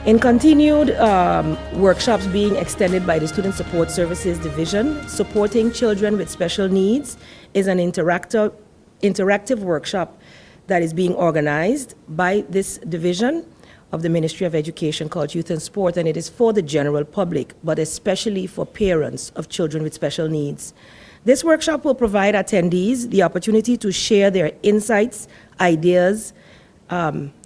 In continued workshops being extended by the Student Support Services Division, Supporting Children with Special Needs is an interactive workshop that is being organized by this division of the Ministry of Education called Youth and Sport, and it is for the general public, but especially for parents of children with special needs. This workshop will provide attendees the opportunity to share their insights, ideas,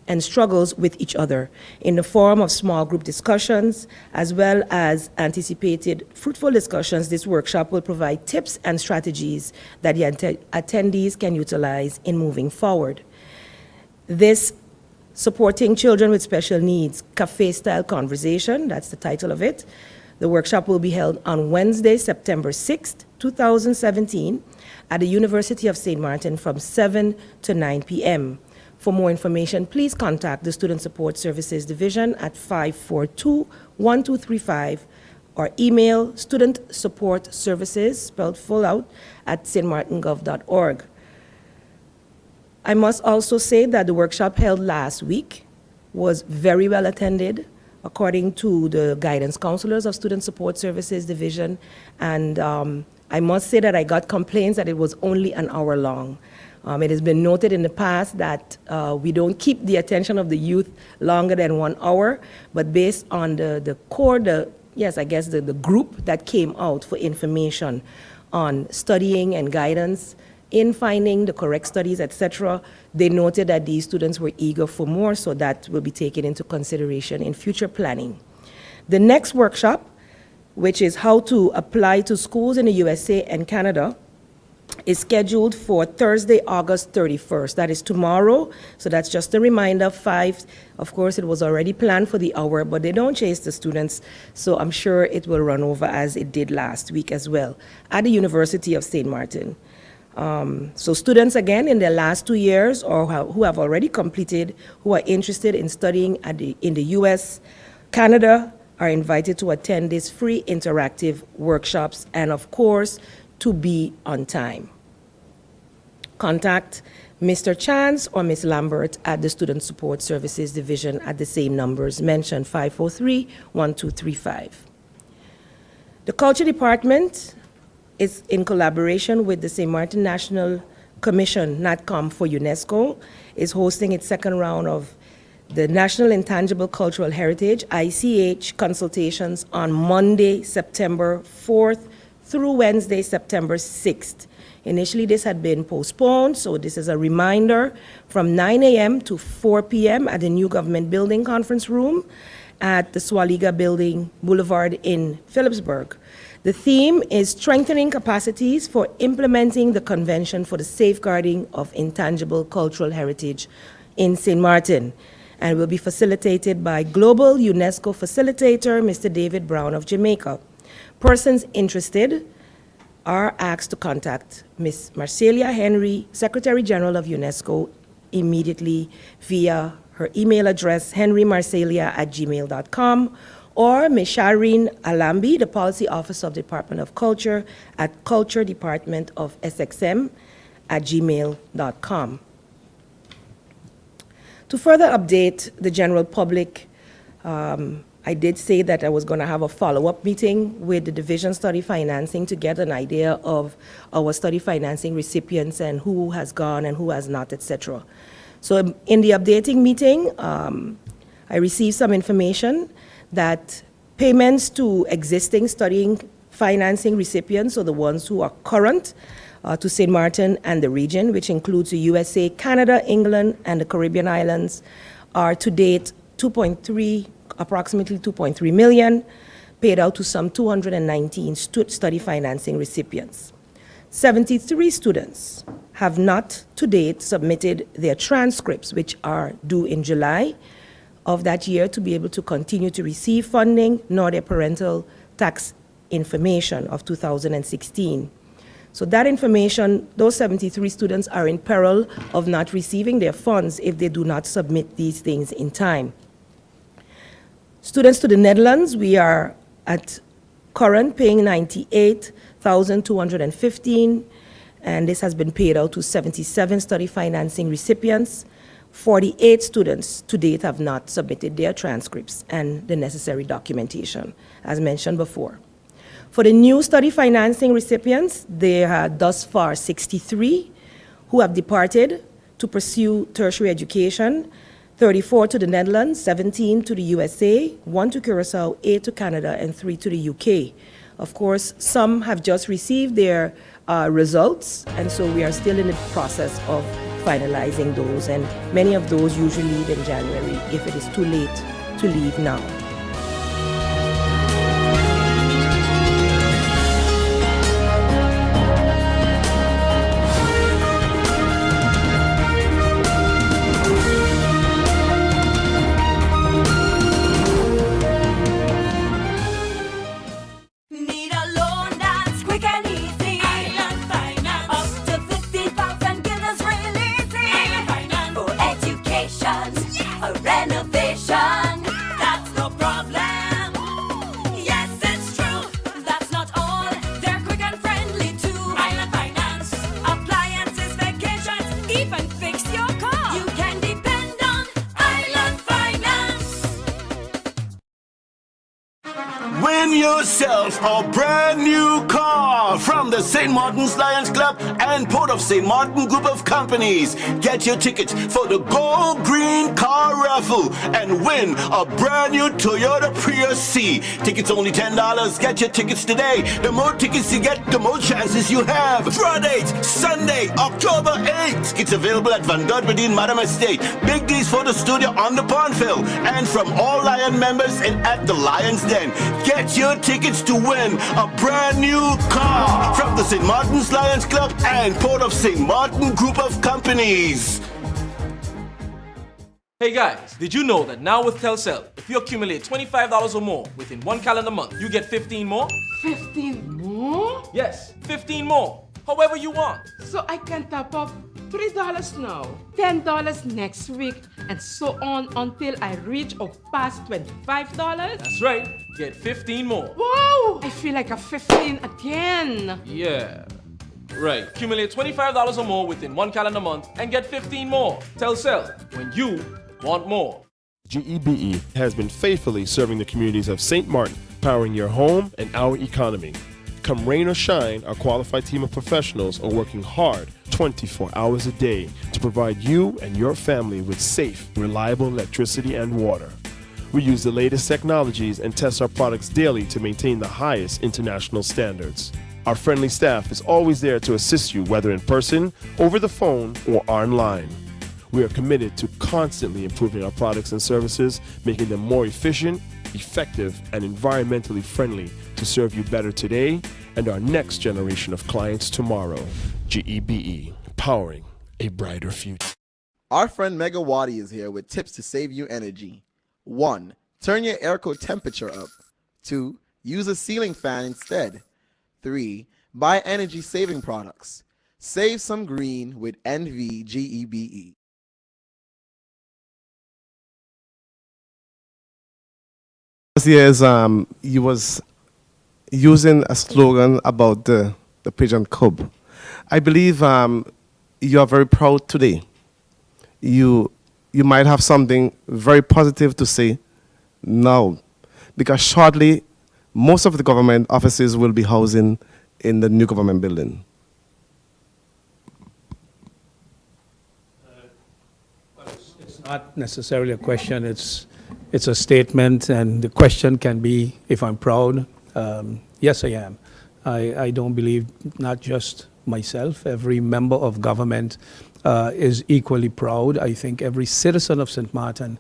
and struggles with each other in the form of small group discussions, as well as anticipated fruitful discussions. This workshop will provide tips and strategies that the attendees can utilize in moving forward. This Supporting Children with Special Needs Cafe-Style Conversation, that's the title of it. The workshop will be held on Wednesday, September 6th, 2017, at the University of St. Martin from 7 to 9 p.m. For more information, please contact the Student Support Services Division at 542-1235 or email studentsupportservices, spelled full out, at stmartingov.org. I must also say that the workshop held last week was very well attended, according to the guidance counselors of Student Support Services Division, and I must say that I got complaints that it was only an hour long. It has been noted in the past that we don't keep the attention of the youth longer than 1 hour, but based on the group that came out for information on studying and guidance in finding the correct studies, etc., they noted that these students were eager for more, so that will be taken into consideration in future planning. The next workshop, which is how to apply to schools in the USA and Canada, is scheduled for Thursday, August 31st. That is tomorrow, so that's just a reminder. 5, of course, it was already planned for the hour, but they don't chase the students, so I'm sure it will run over as it did last week as well, at the University of St. Martin. So students, again, in their last 2 years or who have already completed, who are interested in studying in the US, Canada, are invited to attend these free interactive workshops and, of course, to be on time. Contact Mr. Chance or Ms. Lambert at the Student Support Services Division at the same numbers mentioned, 543-1235. The Culture Department is in collaboration with the St. Martin National Commission, NATCOM for UNESCO, is hosting its second round of the National Intangible Cultural Heritage, ICH, consultations on Monday, September 4th through Wednesday, September 6th. Initially, this had been postponed, so this is a reminder from 9 a.m. to 4 p.m. at the New Government Building Conference Room at the Swaliga Building Boulevard in Phillipsburg. The theme is strengthening capacities for implementing the Convention for the Safeguarding of Intangible Cultural Heritage in St. Martin, and will be facilitated by Global UNESCO Facilitator, Mr. David Brown of Jamaica. Persons interested are asked to contact Ms. Marcelia Henry, Secretary General of UNESCO, immediately via her email address, henrymarcelia@gmail.com, or Ms. Shireen Alambi, the Policy Officer of the Department of Culture, at Culture Department of SXM @gmail.com. To further update the general public, I did say that I was going to have a follow-up meeting with the Division Study Financing to get an idea of our study financing recipients and who has gone and who has not, etc. So in the updating meeting, I received some information that payments to existing studying financing recipients, so the ones who are current to St. Martin and the region, which includes the USA, Canada, England, and the Caribbean islands, are to date approximately 2.3 million, paid out to some 219 study financing recipients. 73 students have not to date submitted their transcripts, which are due in July of that year, to be able to continue to receive funding, nor their parental tax information of 2016. So that information, those 73 students are in peril of not receiving their funds if they do not submit these things in time. Students to the Netherlands, we are at current paying 98,215, and this has been paid out to 77 study financing recipients. 48 students to date have not submitted their transcripts and the necessary documentation, as mentioned before. For the new study financing recipients, there are thus far 63 who have departed to pursue tertiary education, 34 to the Netherlands, 17 to the USA, 1 to Curacao, 8 to Canada, and 3 to the UK. Of course, some have just received their results, and so we are still in the process of finalizing those, and many of those usually leave in January if it is too late to leave now. Win yourself a brand new car from the St. Martin's Lions Club and Port of St. Martin Group of Companies. Get your tickets for the Gold Green Car Raffle and win a brand new Toyota Prius C. Tickets only $10. Get your tickets today. The more tickets you get, the more chances you have. Draw date, Sunday, October 8th. It's available at Van Godberdeen, Madam Estate, Big D's Photo Studio on the Pondville, and from all Lion members and at the Lion's Den. Get your tickets to win a brand new car from the St. Martin's Lions Club and Port of St. Martin Group of Companies. Hey guys, did you know that now with Telcel, if you accumulate $25 or more within one calendar month, you get 15 more? 15 more? Yes, 15 more. However you want. So I can top up $3 now, $10 next week, and so on until I reach or pass $25? That's right. Get 15 more. Wow! I feel like a 15 again. Yeah. Right. Accumulate $25 or more within one calendar month and get 15 more. Telcel, when you want more. GEBE has been faithfully serving the communities of St. Martin, powering your home and our economy. Come rain or shine, our qualified team of professionals are working hard 24 hours a day to provide you and your family with safe, reliable electricity and water. We use the latest technologies and test our products daily to maintain the highest international standards. Our friendly staff is always there to assist you, whether in person, over the phone, or online. We are committed to constantly improving our products and services, making them more efficient, effective, and environmentally friendly to serve you better today and our next generation of clients tomorrow. GEBE, powering a brighter future. Our friend Megawati is here with tips to save you energy. 1. Turn your airco temperature up. 2. Use a ceiling fan instead. 3. Buy energy-saving products. Save some green with NVGEBE. Last year's you was using a slogan about the pigeon cub. I believe you are very proud today. You might have something very positive to say now, because shortly most of the government offices will be housing in the new government building. It's not necessarily a question, it's a statement, and the question can be if I'm proud. Yes, I am. I don't believe not just myself, every member of government is equally proud. I think every citizen of St. Martin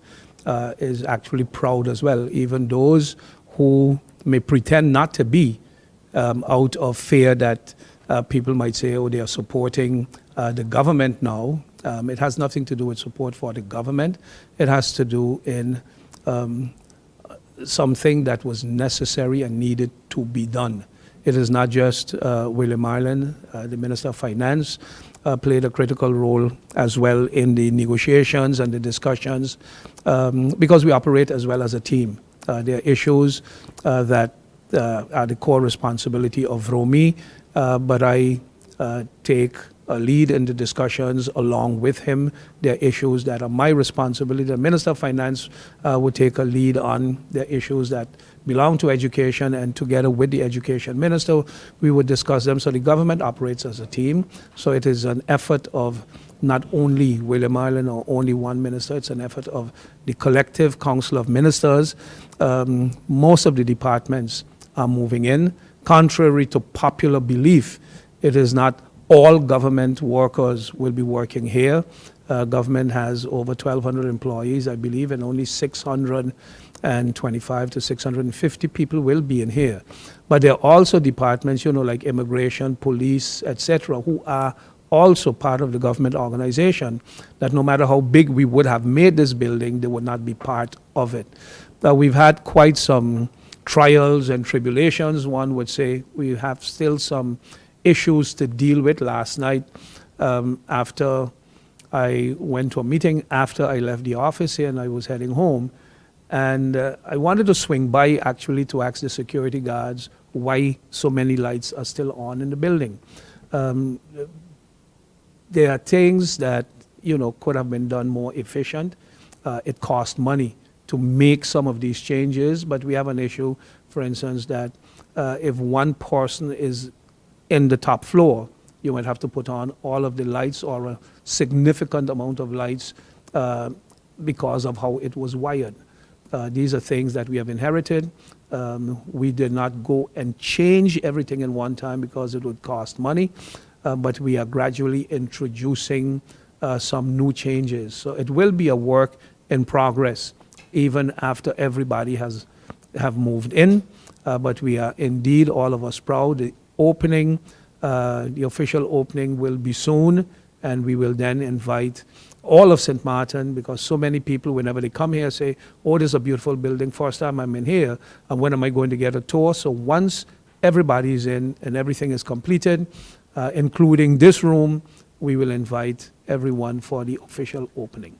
is actually proud as well, even those who may pretend not to be out of fear that people might say, oh, they are supporting the government now. It has nothing to do with support for the government. It has to do in something that was necessary and needed to be done. It is not just William Ireland, the Minister of Finance played a critical role as well in the negotiations and the discussions because we operate as well as a team. There are issues that are the core responsibility of ROMI, but I take lead in the discussions along with him. There are issues that are my responsibility. The Minister of Finance would take a lead on the issues that belong to education, and together with the Education Minister, we would discuss them. So the government operates as a team. So it is an effort of not only William Island or only one minister, it's an effort of the collective council of ministers. Most of the departments are moving in. Contrary to popular belief, it is not all government workers will be working here. Government has over 1,200 employees, I believe, and only 625 to 650 people will be in here. But there are also departments, like immigration, police, etc., who are also part of the government organization, that no matter how big we would have made this building, they would not be part of it. We've had quite some trials and tribulations. One would say we have still some issues to deal with. Last night, after I went to a meeting, after I left the office here and I was heading home, and I wanted to swing by actually to ask the security guards why so many lights are still on in the building. There are things that could have been done more efficient. It cost money to make some of these changes, but we have an issue, for instance, that if one person is in the top floor, you might have to put on all of the lights or a significant amount of lights because of how it was wired. These are things that we have inherited. We did not go and change everything in one time because it would cost money, but we are gradually introducing some new changes. So it will be a work in progress, even after everybody have moved in. But we are indeed, all of us, proud. The opening, the official opening will be soon, and we will then invite all of St. Martin, because so many people, whenever they come here, say, oh, this is a beautiful building, first time I'm in here, and when am I going to get a tour? So once everybody's in and everything is completed, including this room, we will invite everyone for the official opening.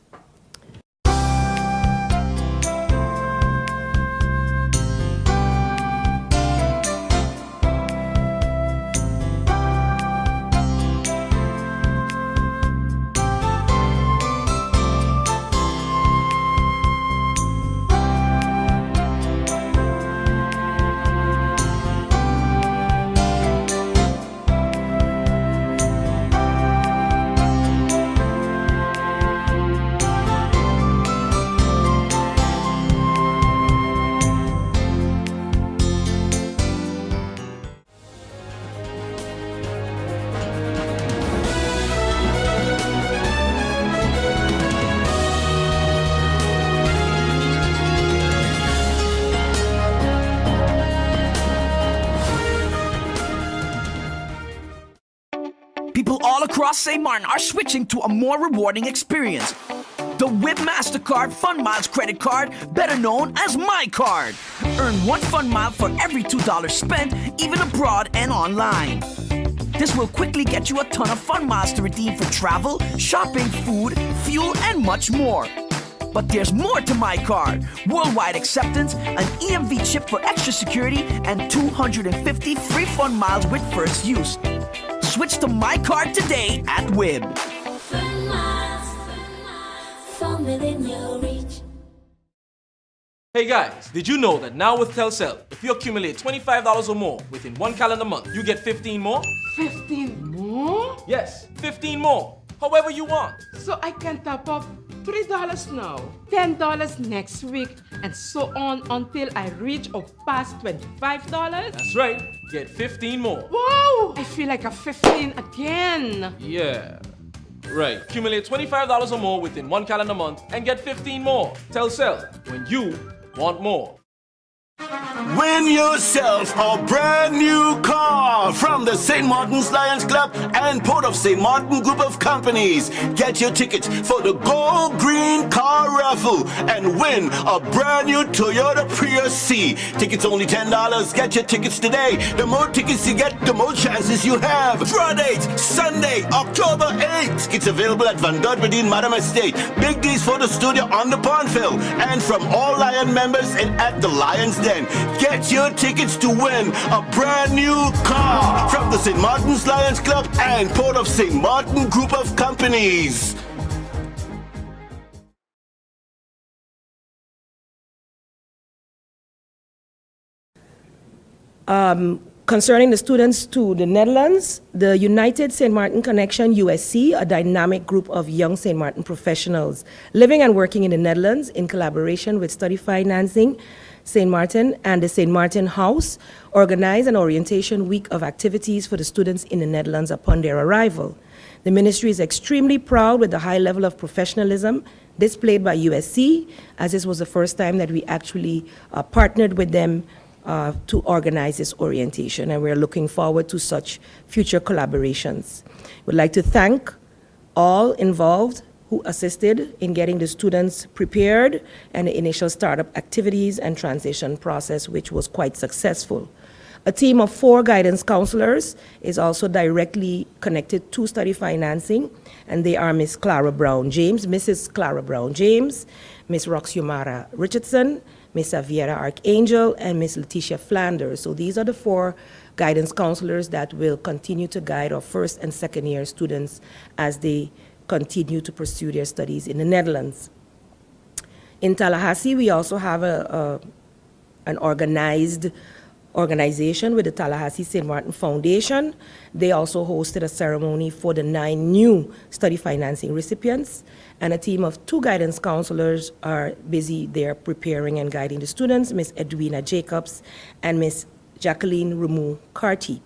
People all across St. Martin are switching to a more rewarding experience. The WIB MasterCard Fun Miles credit card, better known as My Card. Earn 1 fun mile for every $2 spent, even abroad and online. This will quickly get you a ton of fun miles to redeem for travel, shopping, food, fuel, and much more. But there's more to My Card. Worldwide acceptance, an EMV chip for extra security, and 250 free fun miles with first use. Switch to My Card today at WIB. Fun miles, fun within your reach. Hey guys, did you know that now with Telcel, if you accumulate $25 or more within 1 calendar month, you get 15 more? 15 more? Yes, 15 more. However you want. So I can top up $3 now, $10 next week, and so on until I reach or pass $25? That's right. Get 15 more. Wow! I feel like a 15 again. Yeah. Right. Accumulate $25 or more within 1 calendar month and get 15 more. Telcel, when you want more. Win yourself a brand new car from the St. Martin's Lions Club and Port of St. Martin Group of Companies. Get your tickets for the Gold Green Car Raffle and win a brand new Toyota Prius C. Tickets only $10. Get your tickets today. The more tickets you get, the more chances you have. Draw date, Sunday, October 8th. It's available at Van Dodberdien Madam Estate, Big D's Photo Studio on the Pondville, and from all Lion members and at the Lions Den. Get your tickets to win a brand new car from the St. Martin's Lions Club and Port of St. Martin Group of Companies. Concerning the students to the Netherlands, the United St. Martin Connection USC, a dynamic group of young St. Martin professionals living and working in the Netherlands in collaboration with Study Financing St. Martin and the St. Martin House, organized an orientation week of activities for the students in the Netherlands upon their arrival. The ministry is extremely proud with the high level of professionalism displayed by USC, as this was the first time that we actually partnered with them to organize this orientation, and we're looking forward to such future collaborations. We'd like to thank all involved who assisted in getting the students prepared and the initial startup activities and transition process, which was quite successful. A team of 4 guidance counselors is also directly connected to study financing, and they are Ms. Clara Brown James, Mrs. Clara Brown James, Ms. Roxumara Richardson, Ms. Aviera Archangel, and Ms. Letitia Flanders. So these are the 4 guidance counselors that will continue to guide our first and second year students as they continue to pursue their studies in the Netherlands. In Tallahassee, we also have an organization with the Tallahassee St. Martin Foundation. They also hosted a ceremony for the 9 new study financing recipients, and a team of 2 guidance counselors are busy there preparing and guiding the students, Ms. Edwina Jacobs and Ms. Jacqueline Ramu Carty.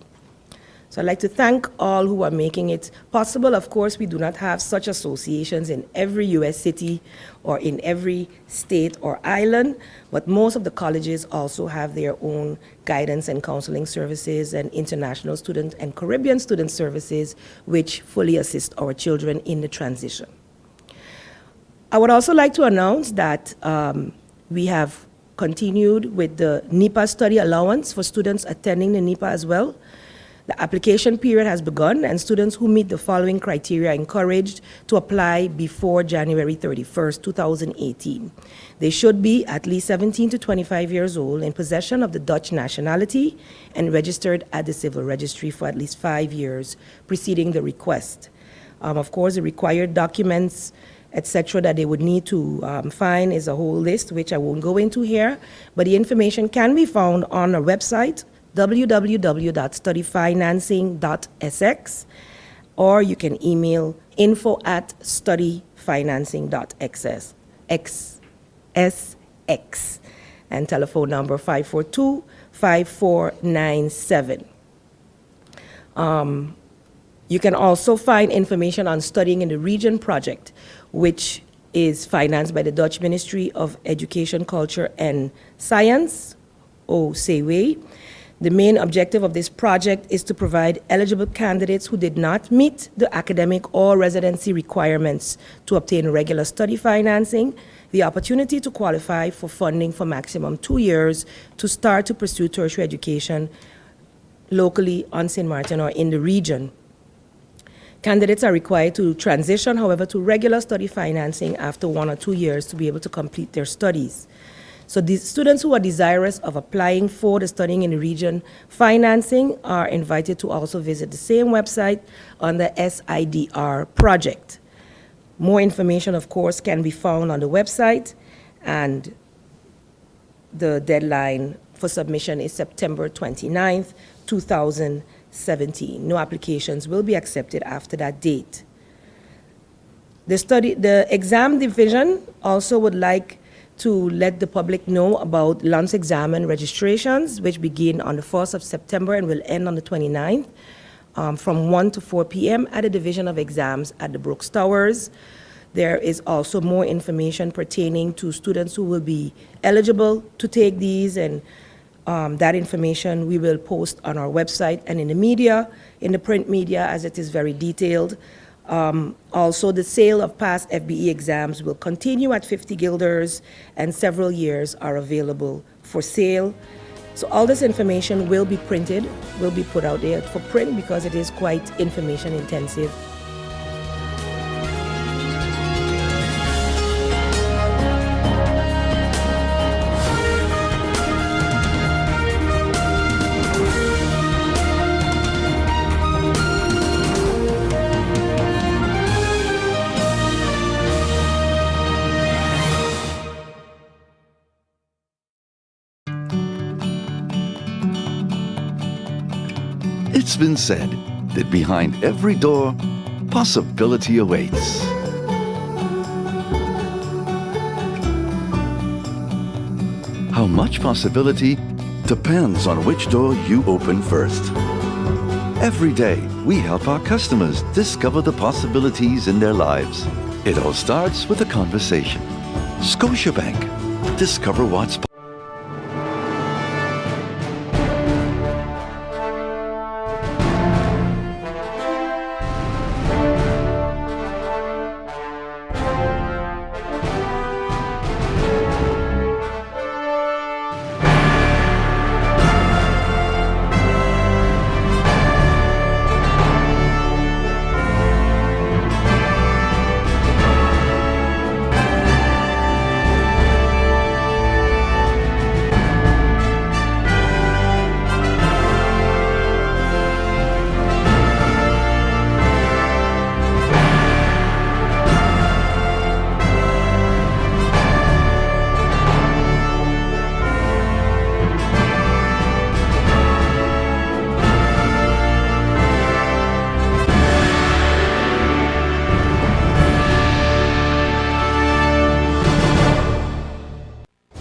So I'd like to thank all who are making it possible. Of course, we do not have such associations in every U.S. city or in every state or island, but most of the colleges also have their own guidance and counseling services and international student and Caribbean student services, which fully assist our children in the transition. I would also like to announce that we have continued with the NEPA study allowance for students attending the NEPA as well. The application period has begun, and students who meet the following criteria are encouraged to apply before January 31st, 2018. They should be at least 17 to 25 years old, in possession of the Dutch nationality, and registered at the civil registry for at least 5 years preceding the request. Of course, the required documents, etc., that they would need to find is a whole list, which I won't go into here, but the information can be found on our website, www.studyfinancing.sx, or you can email info@studyfinancing.sx, and telephone number 542-5497. You can also find information on Studying in the Region project, which is financed by the Dutch Ministry of Education, Culture, and Science, OCW. The main objective of this project is to provide eligible candidates who did not meet the academic or residency requirements to obtain regular study financing the opportunity to qualify for funding for maximum 2 years to start to pursue tertiary education locally on St. Martin or in the region. Candidates are required to transition, however, to regular study financing after 1 or 2 years to be able to complete their studies. So these students who are desirous of applying for the Studying in the Region financing are invited to also visit the same website on the SIDR project. More information, of course, can be found on the website, and the deadline for submission is September 29th, 2017. No applications will be accepted after that date. The exam division also would like to let the public know about lunch examen registrations, which begin on the 1st of September and will end on the 29th, from 1 to 4 p.m. at the Division of Exams at the Brooks Towers. There is also more information pertaining to students who will be eligible to take these, and that information we will post on our website and in the media, in the print media, as it is very detailed. Also, the sale of past FBE exams will continue at 50 guilders, and several years are available for sale. So all this information will be printed, will be put out there for print because it is quite information intensive. It's been said that behind every door, possibility awaits. How much possibility depends on which door you open first. Every day, we help our customers discover the possibilities in their lives. It all starts with a conversation. Scotiabank. Discover what's possible.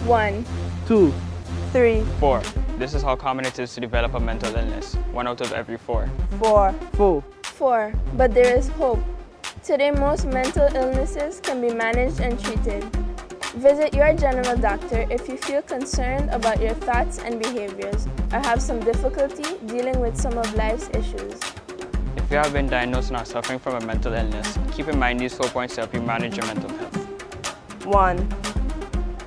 One, 2, 3, 4. This is how common it is to develop a mental illness. 1 out of every 4. 4, 4. 4. But there is hope. Today, most mental illnesses can be managed and treated. Visit your general doctor if you feel concerned about your thoughts and behaviors or have some difficulty dealing with some of life's issues. If you have been diagnosed and are suffering from a mental illness, keep in mind these 4 points to help you manage your mental health. 1.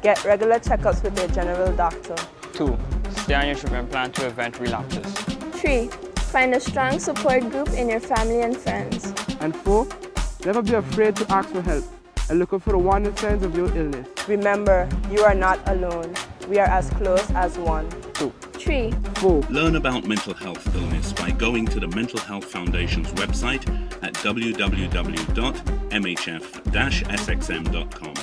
Get regular checkups with your general doctor. 2. Stay on your treatment plan to prevent relapses. 3. Find a strong support group in your family and friends. And 4. Never be afraid to ask for help and look out for the warning signs of your illness. Remember, you are not alone. We are as close as one. 2. 3. 4. Learn about mental health illness by going to the Mental Health Foundation's website at www.mhf-sxm.com.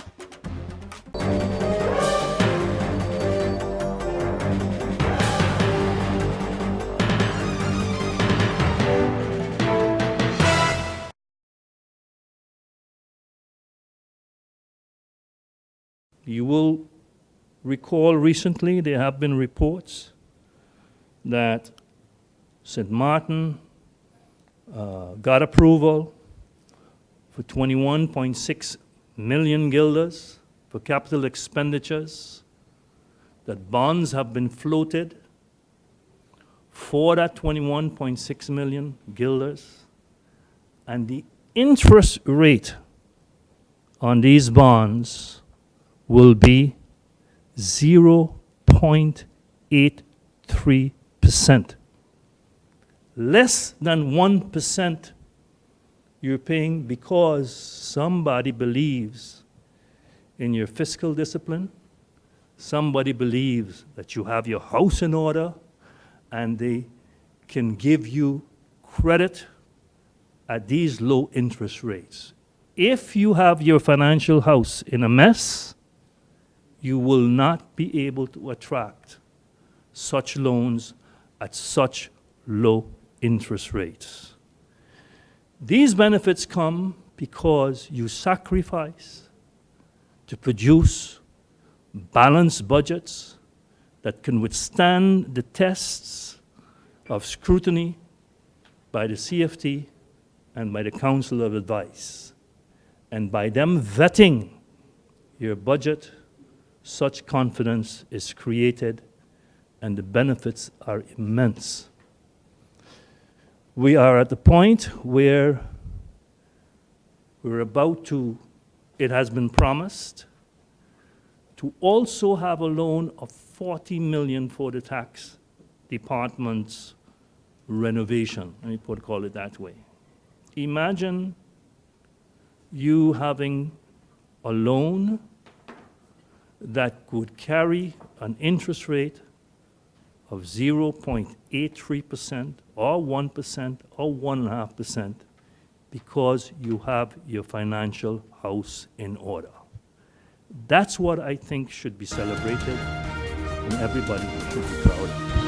You will recall recently there have been reports that St. Martin got approval for 21.6 million guilders for capital expenditures, that bonds have been floated for that 21.6 million guilders, and the interest rate on these bonds will be 0.83%. Less than 1% you're paying because somebody believes in your fiscal discipline, somebody believes that you have your house in order, and they can give you credit at these low interest rates. If you have your financial house in a mess, you will not be able to attract such loans at such low interest rates. These benefits come because you sacrifice to produce balanced budgets that can withstand the tests of scrutiny by the CFT and by the Council of Advice. And by them vetting your budget, such confidence is created and the benefits are immense. We are at the point where we're about to, it has been promised, to also have a loan of 40 million for the tax department's renovation. Let me call it that way. Imagine you having a loan that could carry an interest rate of 0.83% or 1% or 1.5% because you have your financial house in order. That's what I think should be celebrated, and everybody should be proud of.